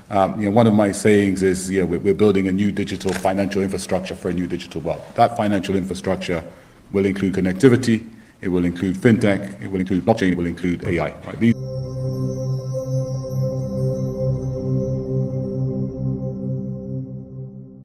One of my sayings is, we're building a new digital financial infrastructure for a new digital world. That financial infrastructure will include connectivity, it will include fintech, it will include blockchain, it will include AI. Right?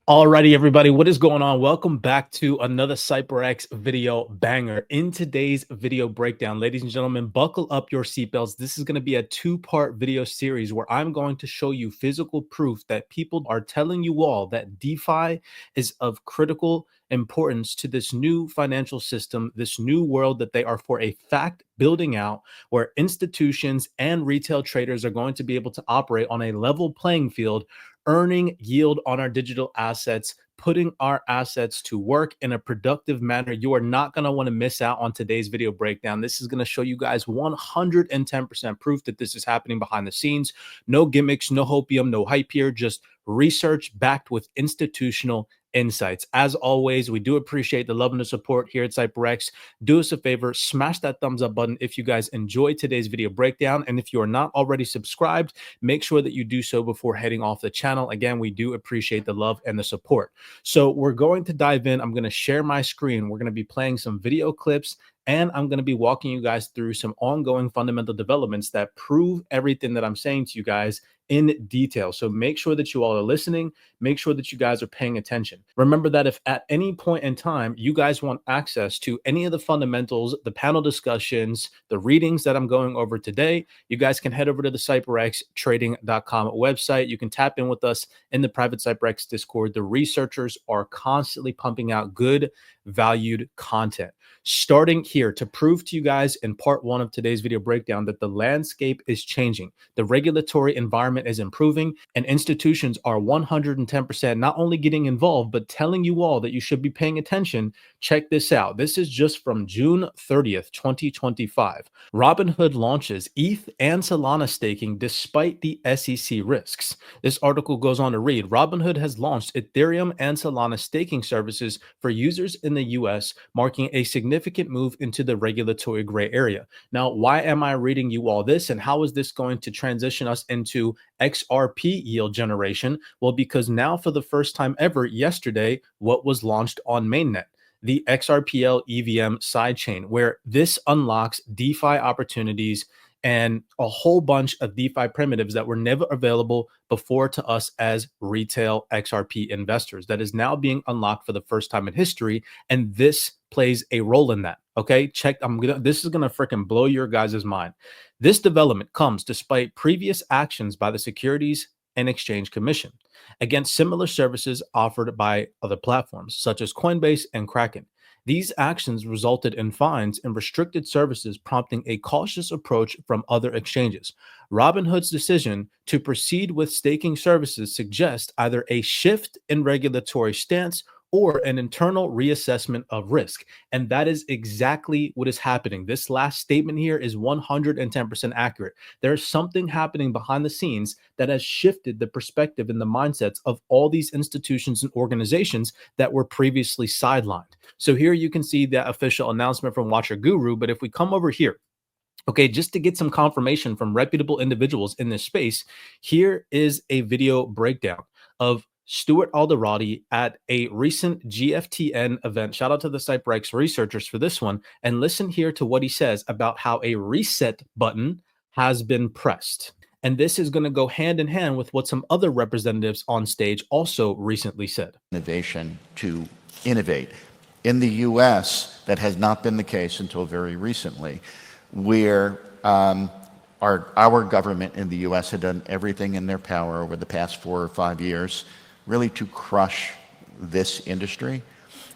Alrighty, everybody, what is going on? Welcome back to another CYPRX video banger. In today's video breakdown, ladies and gentlemen, buckle up your seatbelts. This is going to be a two-part video series where I'm going to show you physical proof that people are telling you all that DeFi is of critical importance to this new financial system, this new world that they are for a fact building out, where institutions and retail traders are going to be able to operate on a level playing field, earning yield on our digital assets, putting our assets to work in a productive manner. You are not going to want to miss out on today's video breakdown. This is going to show you guys 110% proof that this is happening behind the scenes. No gimmicks, no hopium, no hype here, just research backed with institutional insights. As always, we do appreciate the love and the support here at CYPRX. Do us a favor, smash that thumbs up button if you guys enjoyed today's video breakdown. And if you are not already subscribed, make sure that you do so before heading off the channel. Again, we do appreciate the love and the support. So we're going to dive in. I'm going to share my screen. We're going to be playing some video clips, and I'm going to be walking you guys through some ongoing fundamental developments that prove everything that I'm saying to you guys in detail. So make sure that you all are listening. Make sure that you guys are paying attention. Remember that if at any point in time you guys want access to any of the fundamentals, the panel discussions, the readings that I'm going over today, you guys can head over to the CYPRXtrading.com website. You can tap in with us in the private CYPRX Discord. The researchers are constantly pumping out good, valued content. Starting here to prove to you guys in part one of today's video breakdown that the landscape is changing. The regulatory environment is improving, and institutions are 110% not only getting involved, but telling you all that you should be paying attention. Check this out. This is just from June 30th, 2025. Robinhood launches ETH and Solana staking despite the SEC risks. This article goes on to read, Robinhood has launched Ethereum and Solana staking services for users in the US, marking a significant move into the regulatory gray area. Now, why am I reading you all this, and how is this going to transition us into XRP yield generation? Well, because now for the first time ever yesterday, what was launched on mainnet? The XRPL EVM sidechain, where this unlocks DeFi opportunities and a whole bunch of DeFi primitives that were never available before to us as retail XRP investors. That is now being unlocked for the first time in history, and this plays a role in that. Okay, check. This is gonna freaking blow your guys' mind. This development comes despite previous actions by the Securities and Exchange Commission against similar services offered by other platforms such as Coinbase and Kraken. These actions resulted in fines and restricted services, prompting a cautious approach from other exchanges. Robinhood's decision to proceed with staking services suggests either a shift in regulatory stance or an internal reassessment of risk. And that is exactly what is happening. This last statement here is 110% accurate. There's something happening behind the scenes that has shifted the perspective and the mindsets of all these institutions and organizations that were previously sidelined. So here you can see the official announcement from Watcher Guru. But if we come over here, okay, just to get some confirmation from reputable individuals in this space, here is a video breakdown of Stuart Alderati at a recent GFTN event. Shout out to the CYPRX researchers for this one. And listen here to what he says about how a reset button has been pressed. And this is going to go hand in hand with what some other representatives on stage also recently said. Innovation to innovate. In the US, that has not been the case until very recently, where our government in the US had done everything in their power over the past 4 or 5 years really to crush this industry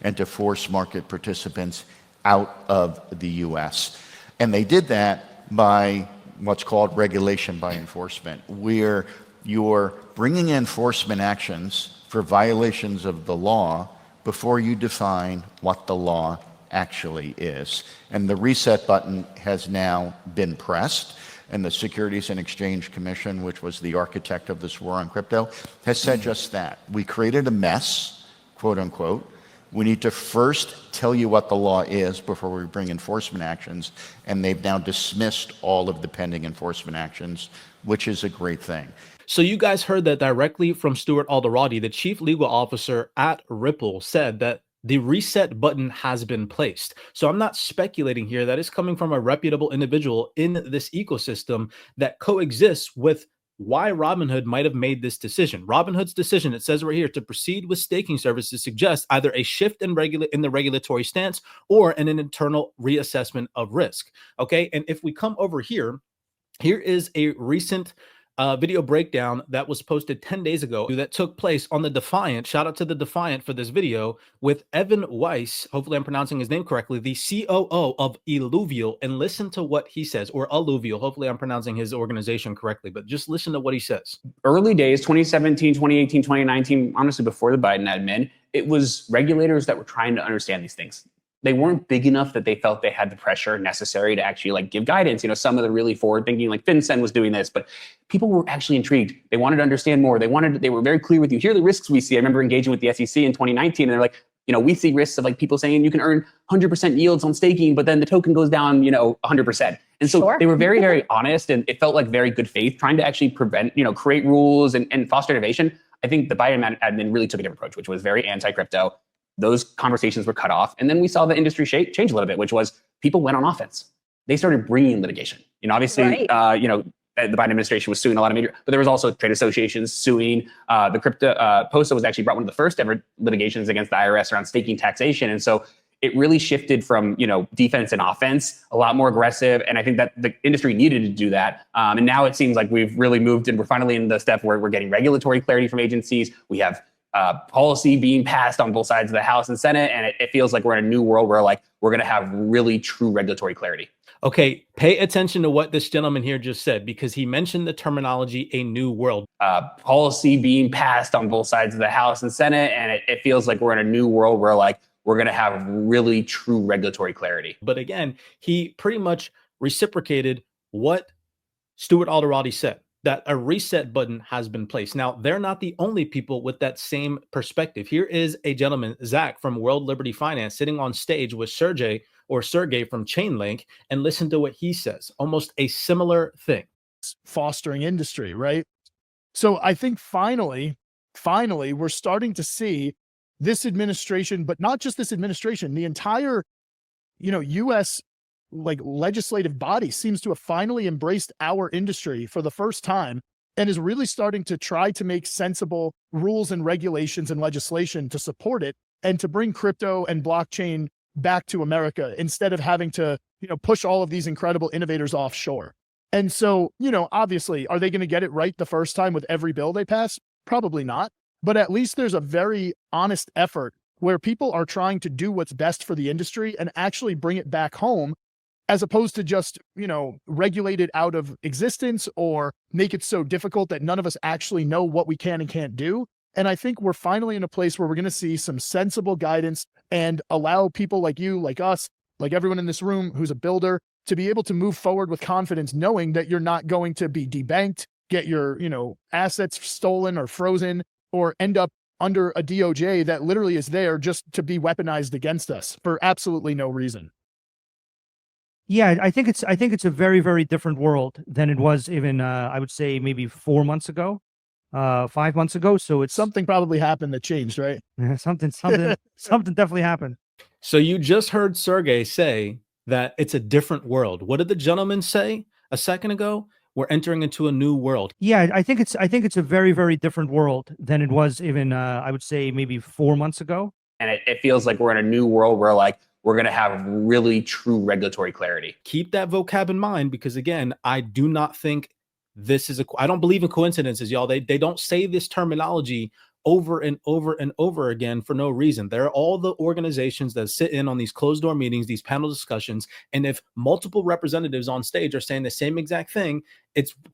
and to force market participants out of the US. And they did that by what's called regulation by enforcement, where you're bringing enforcement actions for violations of the law before you define what the law actually is. And the reset button has now been pressed. And the Securities and Exchange Commission, which was the architect of this war on crypto, has said just that. We created a mess, quote unquote. We need to first tell you what the law is before we bring enforcement actions. And they've now dismissed all of the pending enforcement actions, which is a great thing. So you guys heard that directly from Stuart Alderati, the chief legal officer at Ripple, said that the reset button has been placed. So I'm not speculating here. That is coming from a reputable individual in this ecosystem that coexists with why Robinhood might have made this decision. Robinhood's decision, it says right here, to proceed with staking services suggests either a shift in the regulatory stance or an internal reassessment of risk. Okay, and if we come over here, here is a recent video breakdown that was posted 10 days ago that took place on the Defiant. Shout out to the Defiant for this video with Evan Weiss. Hopefully I'm pronouncing his name correctly, the COO of Illuvial, and listen to what he says, or Alluvial. Hopefully I'm pronouncing his organization correctly, but just listen to what he says. Early days, 2017, 2018, 2019, honestly, before the Biden admin, it was regulators that were trying to understand these things. They weren't big enough that they felt they had the pressure necessary to actually like give guidance. You know, some of the really forward thinking, like FinCEN was doing this, but people were actually intrigued. They wanted to understand more. They were very clear with you. Here are the risks we see. I remember engaging with the SEC in 2019, and they're like, you know, we see risks of like people saying you can earn 100% yields on staking, but then the token goes down, you know, 100%. And so they were very, very honest, and it felt like very good faith, trying to actually prevent, you know, create rules and foster innovation. I think the Biden admin really took a different approach, which was very anti-crypto. Those conversations were cut off. And then we saw the industry change a little bit, which was people went on offense. They started bringing litigation. You know, obviously, you know, the Biden administration was suing a lot of major, but there was also trade associations suing. The crypto, POSA was actually brought one of the first ever litigations against the IRS around staking taxation. And so it really shifted from, you know, defense and offense, a lot more aggressive. And I think that the industry needed to do that. And now it seems like we've really moved, and we're finally in the step where we're getting regulatory clarity from agencies. We have policy being passed on both sides of the House and Senate. And it feels like we're in a new world where like we're going to have really true regulatory clarity. Okay, pay attention to what this gentleman here just said, because he mentioned the terminology, a new world. Policy being passed on both sides of the House and Senate. And it feels like we're in a new world where like we're going to have really true regulatory clarity. But again, he pretty much reciprocated what Stuart Alderati said, that a reset button has been placed. Now, they're not the only people with that same perspective. Here is a gentleman, Zach from World Liberty Finance, sitting on stage with Sergey from Chainlink, and listen to what he says. Almost a similar thing. Fostering industry, right? So I think finally, we're starting to see this administration, but not just this administration, the entire, you know, U.S. like legislative body seems to have finally embraced our industry for the first time, and is really starting to try to make sensible rules and regulations and legislation to support it and to bring crypto and blockchain back to America instead of having to, you know, push all of these incredible innovators offshore. And so, you know, obviously, are they going to get it right the first time with every bill they pass? Probably not. But at least there's a very honest effort where people are trying to do what's best for the industry and actually bring it back home, as opposed to just, you know, regulate it out of existence or make it so difficult that none of us actually know what we can and can't do. And I think we're finally in a place where we're going to see some sensible guidance and allow people like you, like us, like everyone in this room who's a builder, to be able to move forward with confidence, knowing that you're not going to be debanked, get your, you know, assets stolen or frozen, or end up under a DOJ that literally is there just to be weaponized against us for absolutely no reason. Yeah, I think it's a very, very different world than it was even I would say maybe 4 months ago, 5 months ago. So it's Something probably happened that changed, right? something definitely happened. So you just heard Sergey say that it's a different world. What did the gentleman say a second ago? We're entering into a new world. Yeah, I think it's a very, very different world than it was even I would say maybe 4 months ago. And it feels like we're in a new world where like we're going to have really true regulatory clarity. Keep that vocab in mind, because again, I do not think this is I don't believe in coincidences, y'all. They don't say this terminology over and over and over again for no reason. There are all the organizations that sit in on these closed door meetings, these panel discussions. And if multiple representatives on stage are saying the same exact thing,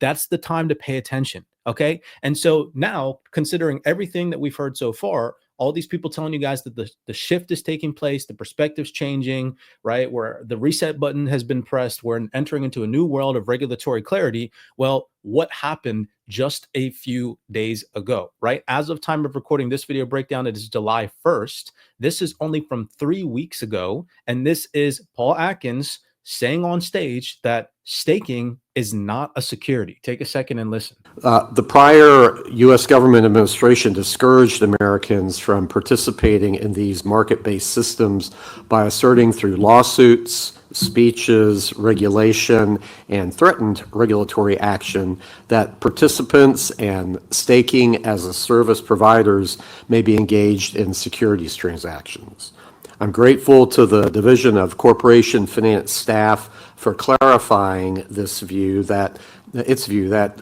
that's the time to pay attention. Okay. And so now, considering everything that we've heard so far, all these people telling you guys that the shift is taking place, the perspective's changing, right? Where the reset button has been pressed, we're entering into a new world of regulatory clarity. Well, what happened just a few days ago, right? As of time of recording this video breakdown, it is July 1st. This is only from 3 weeks ago. And this is Paul Atkins saying on stage that staking is not a security. Take a second and listen. The prior U.S. government administration discouraged Americans from participating in these market-based systems by asserting through lawsuits, speeches, regulation, and threatened regulatory action that participants and staking as a service providers may be engaged in securities transactions. I'm grateful to the Division of Corporation Finance staff for clarifying its view that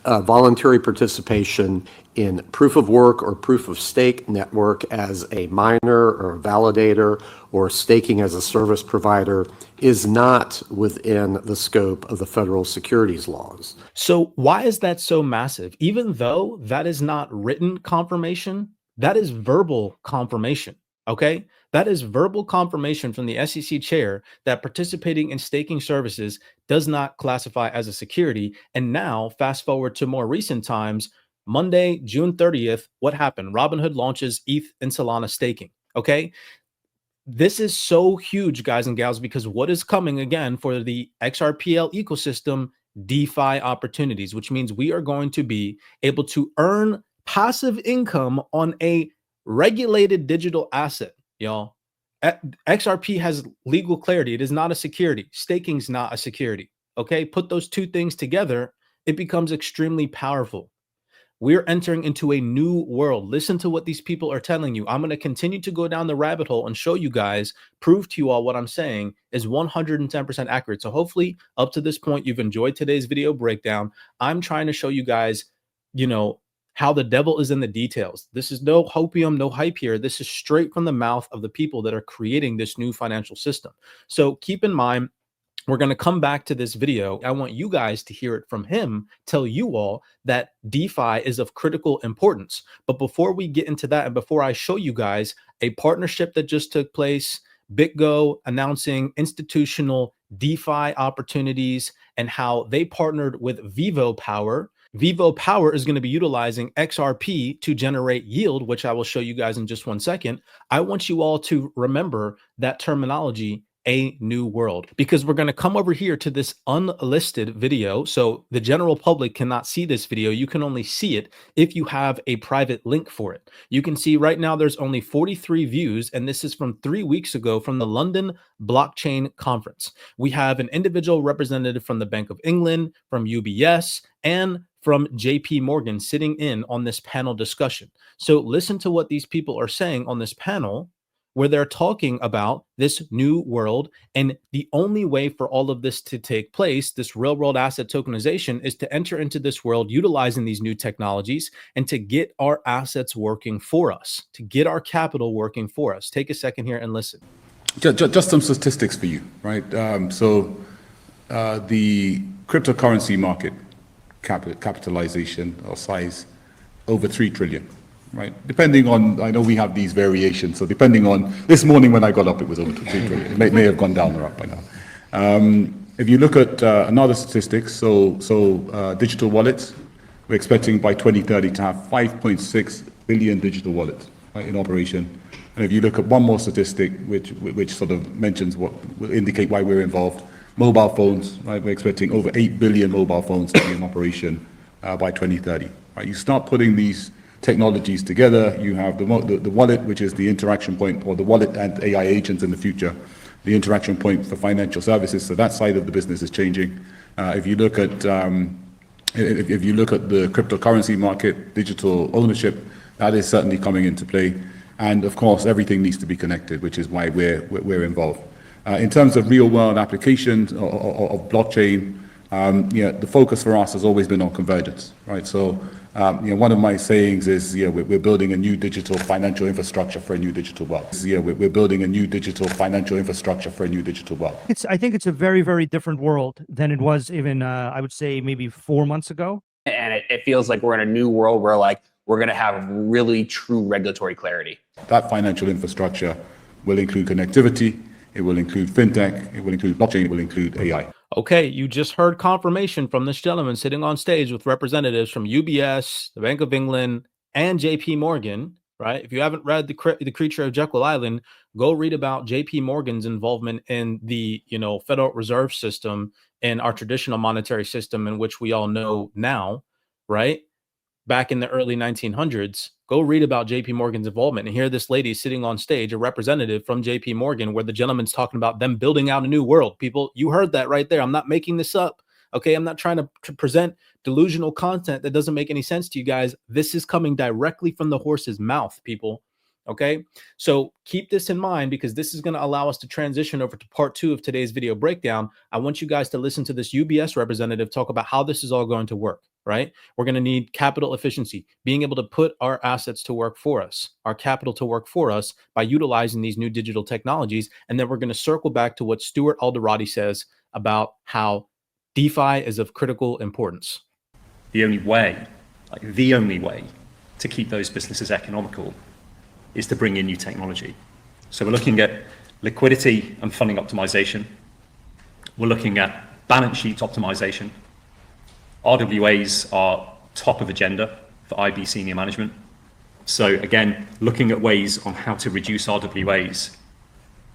voluntary participation in proof of work or proof of stake network as a miner or a validator or staking as a service provider is not within the scope of the federal securities laws. So why is that so massive? Even though that is not written confirmation, that is verbal confirmation. Okay, that is verbal confirmation from the SEC chair that participating in staking services does not classify as a security. And now, fast forward to more recent times, Monday, June 30th, what happened? Robinhood launches ETH and Solana staking. Okay, this is so huge, guys and gals, because what is coming again for the XRPL ecosystem? DeFi opportunities, which means we are going to be able to earn passive income on a regulated digital asset, y'all. XRP has legal clarity. It is not a security. Staking's not a security. Okay, put those two things together, it becomes extremely powerful. We're entering into a new world. Listen to what these people are telling you. I'm going to continue to go down the rabbit hole and show you guys, prove to you all what I'm saying is 110% accurate. So hopefully up to this point, you've enjoyed today's video breakdown. I'm trying to show you guys, how the devil is in the details. This is no hopium, no hype here. This is straight from the mouth of the people that are creating this new financial system. So keep in mind, we're going to come back to this video. I want you guys to hear it from him, tell you all that DeFi is of critical importance. But before we get into that, and before I show you guys a partnership that just took place, BitGo announcing institutional DeFi opportunities and how they partnered with Vivo Power. Vivo Power is going to be utilizing XRP to generate yield, which I will show you guys in just 1 second. I want you all to remember that terminology, a new world, because we're going to come over here to this unlisted video. So the general public cannot see this video. You can only see it if you have a private link for it. You can see right now there's only 43 views, and this is from 3 weeks ago from the London Blockchain Conference. We have an individual representative from the Bank of England, from UBS, and from JP Morgan sitting in on this panel discussion. So listen to what these people are saying on this panel, where they're talking about this new world. And the only way for all of this to take place, this real world asset tokenization, is to enter into this world utilizing these new technologies and to get our assets working for us, to get our capital working for us. Take a second here and listen. Just some statistics for you, right? The cryptocurrency market capitalization or size, over 3 trillion. Right, depending on, I know we have these variations, so depending on, this morning when I got up, it was over 3 trillion. It may have gone down or up by now. If you look at another statistics, so digital wallets, we're expecting by 2030 to have 5.6 billion digital wallets, right, in operation. And if you look at one more statistic, which sort of mentions what will indicate why we're involved, mobile phones, right, we're expecting over 8 billion mobile phones to be in operation by 2030. Right, you start putting these technologies together, you have the wallet, which is the interaction point, or the wallet and AI agents in the future, the interaction point for financial services. So that side of the business is changing. If you look at the cryptocurrency market, digital ownership, that is certainly coming into play. And of course, everything needs to be connected, which is why we're involved. In terms of real world applications of blockchain, the focus for us has always been on convergence, right? So one of my sayings is, we're building a new digital financial infrastructure for a new digital world. We're building a new digital financial infrastructure for a new digital world. I think it's a very, very different world than it was even, I would say, maybe 4 months ago. And it feels like we're in a new world where we're going to have really true regulatory clarity. That financial infrastructure will include connectivity, it will include fintech, it will include blockchain, it will include AI. Okay, you just heard confirmation from this gentleman sitting on stage with representatives from UBS, the Bank of England, and JP Morgan right? If you haven't read the Creature of Jekyll Island, go read about J.P. Morgan's involvement in the, Federal Reserve System and our traditional monetary system, in which we all know now, right? Back in the early 1900s, go read about JP Morgan's involvement and hear this lady sitting on stage, a representative from JP Morgan, where the gentleman's talking about them building out a new world. People, you heard that right there. I'm not making this up. Okay. I'm not trying to present delusional content that doesn't make any sense to you guys. This is coming directly from the horse's mouth, people. Okay. So keep this in mind, because this is going to allow us to transition over to part 2 of today's video breakdown. I want you guys to listen to this UBS representative talk about how this is all going to work, right? We're going to need capital efficiency, being able to put our assets to work for us, our capital to work for us by utilizing these new digital technologies. And then we're going to circle back to what Stuart Alderati says about how DeFi is of critical importance. The only way to keep those businesses economical is to bring in new technology. So we're looking at liquidity and funding optimization. We're looking at balance sheet optimization. RWAs are top of agenda for IB senior management. So again, looking at ways on how to reduce RWAs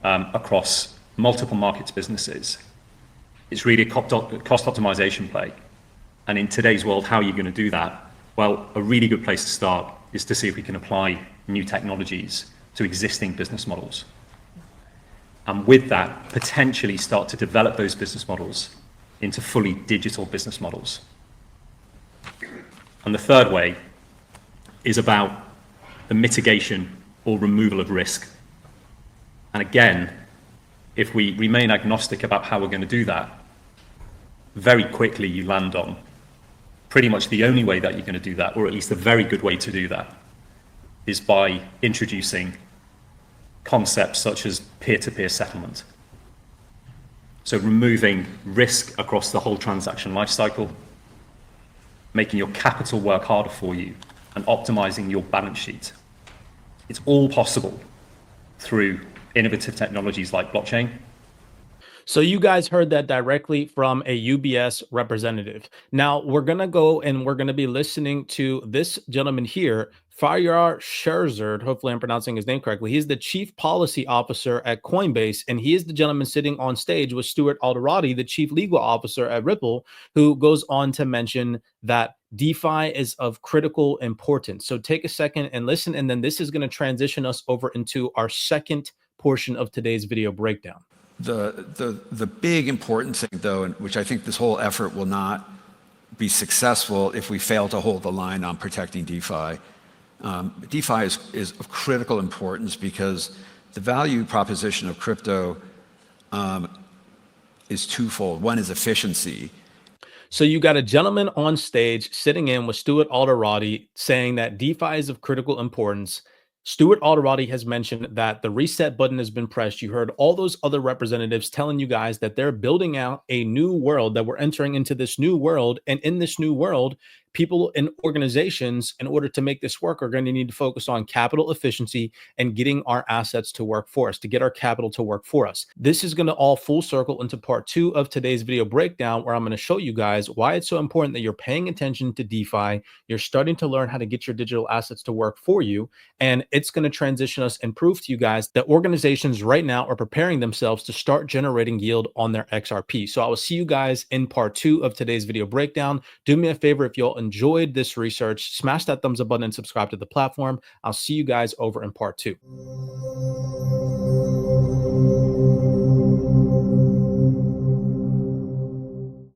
across multiple markets businesses. It's really a cost optimization play. And in today's world, how are you going to do that? Well, a really good place to start is to see if we can apply new technologies to existing business models. And with that, potentially start to develop those business models into fully digital business models. And the third way is about the mitigation or removal of risk. And again, if we remain agnostic about how we're going to do that, very quickly you land on pretty much the only way that you're going to do that, or at least a very good way to do that, is by introducing concepts such as peer-to-peer settlement. So removing risk across the whole transaction lifecycle, making your capital work harder for you, and optimizing your balance sheet. It's all possible through innovative technologies like blockchain. So you guys heard that directly from a UBS representative. Now we're going to go and we're going to be listening to this gentleman here, Faryar Sherzerd. Hopefully I'm pronouncing his name correctly. He's the chief policy officer at Coinbase, and he is the gentleman sitting on stage with Stuart Alderati, the chief legal officer at Ripple, who goes on to mention that DeFi is of critical importance. So take a second and listen, and then this is going to transition us over into our second portion of today's video breakdown. The big important thing, though, and which I think this whole effort will not be successful if we fail to hold the line on protecting DeFi. DeFi is of critical importance because the value proposition of crypto is twofold. One is efficiency. So you got a gentleman on stage sitting in with Stuart Alderati saying that DeFi is of critical importance. Stuart Alderati has mentioned that the reset button has been pressed. You heard all those other representatives telling you guys that they're building out a new world, that we're entering into this new world. And in this new world, people and organizations, in order to make this work, are going to need to focus on capital efficiency and getting our assets to work for us, to get our capital to work for us. This is going to all full circle into part 2 of today's video breakdown, where I'm going to show you guys why it's so important that you're paying attention to DeFi. You're starting to learn how to get your digital assets to work for you. And it's going to transition us and prove to you guys that organizations right now are preparing themselves to start generating yield on their XRP. So I will see you guys in part 2 of today's video breakdown. Do me a favor, if y'all enjoyed this research, smash that thumbs up button and subscribe to the platform. I'll see you guys over in part 2.